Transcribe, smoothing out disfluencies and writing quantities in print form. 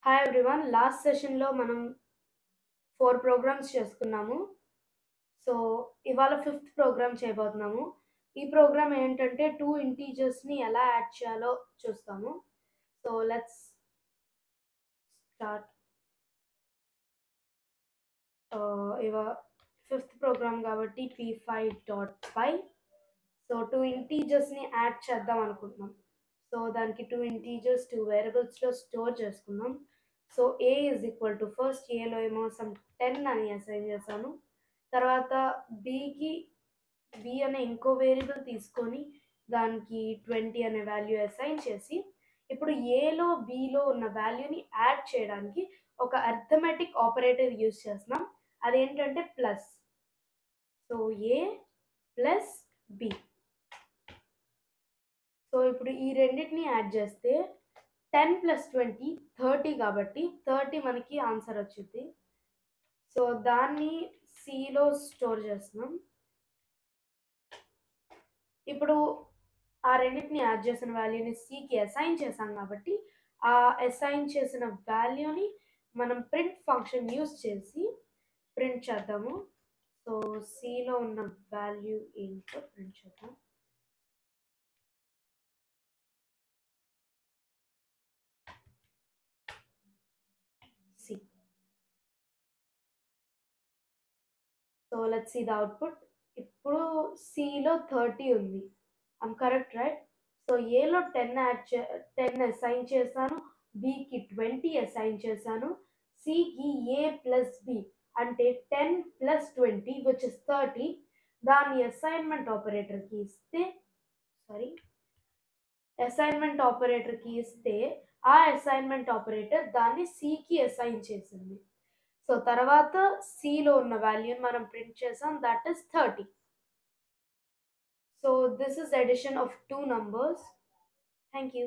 Hi everyone. Last సెషన్‌లో మనం 4 programmes చేసుకున్నాము. సో, ఇవాళ ఫిఫ్త్ ప్రోగ్రామ్ చేయబోతున్నాము. ఈ ప్రోగ్రామ్ ఏంటంటే 2 ఇంటీజర్స్‌ని ఎలా యాడ్ చేయాలో చూస్తాము. So, let's start. Fifth program కాబట్టి p5.py. సో, 2 ఇంటీజర్స్‌ని యాడ్ చేద్దాం అనుకుంటున్నాం. సో, దానికి 2 ఇంటీజర్స్ 2 వేరియబుల్స్‌లో స్టోర్ చేసుకుందాం. So, a is equal to first ఏలో ఏమో సమ్ 10 అని అసైన్ చేశాను. తర్వాత బి అనే ఇంకో వేరియబుల్ తీసుకొని దానికి 20 అనే వాల్యూ అసైన్ చేసి ఇప్పుడు ఏలో బిలో ఉన్న వాల్యూని యాడ్ చేయడానికి ఒక అర్థమెటిక్ ఆపరేటర్ యూజ్ చేస్తున్నాం. అదేంటంటే ప్లస్. సో ఏ ప్లస్ బి. సో ఇప్పుడు ఈ రెండింటిని యాడ్ చేస్తే 10 ప్లస్ 20 30 కాబట్టి 30 మనకి ఆన్సర్ వచ్చింది. సో దాన్ని సిలో స్టోర్ చేస్తున్నాం. ఇప్పుడు ఆ రెండింటిని యాడ్ చేసిన వాల్యూని సికి అసైన్ చేసాం కాబట్టి ఆ అసైన్ చేసిన వాల్యూని మనం ప్రింట్ ఫంక్షన్ యూజ్ చేసి ప్రింట్ చేద్దాము. సో సిలో ఉన్న వాల్యూ ఏంటో ప్రింట్ చేద్దాం. C. So let's see the output. ఇప్పుడు సిలో 30 ఉంది. I'm correct right? సో ఏలో 10 అసైన్ చేశాను, బికి 20 అసైన్ చేశాను, సికి ఏ ప్లస్ బి అంటే 10 ప్లస్ 20 విచ్ ఇస్ 30. దాన్ని అసైన్మెంట్ ఆపరేటర్కి ఇస్తే ఆ అసైన్మెంట్ ఆపరేటర్ దాన్ని సికి అసైన్ చేసింది. సో తర్వాత సిలో ఉన్న వాల్యూని మనం ప్రింట్ చేసాం, that is 30. So this is addition of two numbers. Thank you.